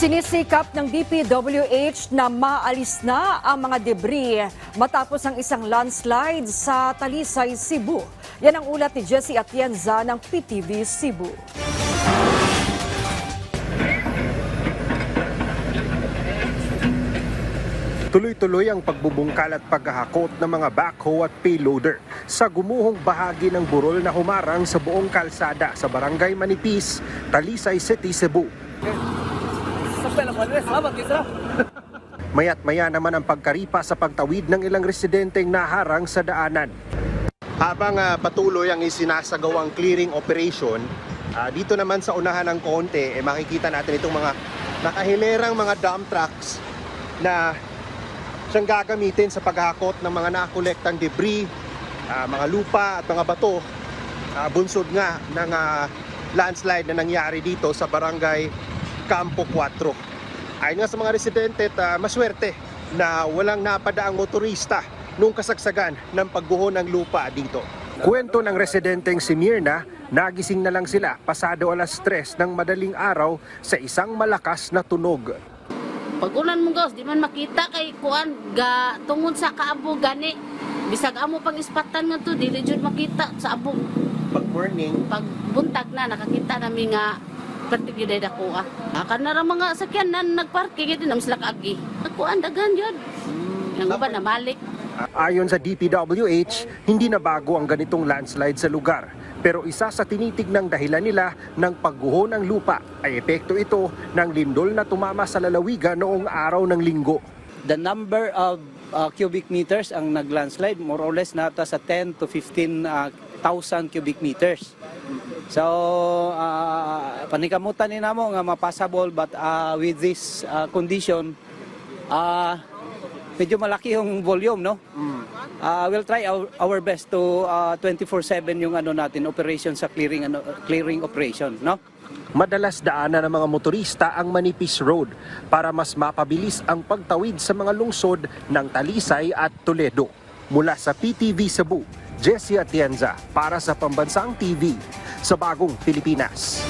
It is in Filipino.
Sinisikap ng DPWH na maalis na ang mga debris matapos ang isang landslide sa Talisay, Cebu. Yan ang ulat ni Jessie Atienza ng PTV Cebu. Tuloy-tuloy ang pagbubungkal at paghahakot ng mga backhoe at payloader sa gumuhong bahagi ng burol na humarang sa buong kalsada sa Barangay Manipis, Talisay City, Cebu. Mayat-maya naman ang pagkaripa sa pagtawid ng ilang residenteng naharang sa daanan. Habang patuloy ang isinasagawang clearing operation, dito naman sa unahan ng konti, makikita natin itong mga nakahilerang mga dump trucks na siyang gagamitin sa paghakot ng mga nakolektang debris, mga lupa at mga bato. Bunsod nga ng landslide na nangyari dito sa Barangay Campo 4. Ayon nga sa mga residente, maswerte na walang napadaang motorista nung kasagsagan ng pagguho ng lupa dito. Kwento ng residenteng si Mirna, nagising na lang sila pasado alas 3 ng madaling araw sa isang malakas na tunog. Pag-ulan mo gos, di man makita kay kuan ga tungod sa kaabog gani. Bisag amo pang ispatan nga to, dili jud makita sa abog. Pag morning, Pag buntag na nakakita nami nga pertig gyud dako ah. Kana ra mga sakyanan nagparking din am sila kaagi. Kuan dagan jud. Yang uban na malik. Ayon sa DPWH, hindi na bago ang ganitong landslide sa lugar. Pero isa sa tinitignang dahilan nila ng pagguho ng lupa ay epekto ito ng lindol na tumama sa lalawigan noong araw ng Linggo. The number of cubic meters ang naglandslide, more or less nata sa 10 to 15,000 cubic meters. So, panikamutan ni namo nga ma-possible, but with this condition, medyo malaki yung volume, no? We'll try our best to 24/7 yung natin operation sa clearing operation, no? Madalas daanan ng mga motorista ang Manipis Road para mas mapabilis ang pagtawid sa mga lungsod ng Talisay at Toledo. Mula sa PTV Cebu, Jessie Atienza para sa Pambansang TV sa Bagong Pilipinas.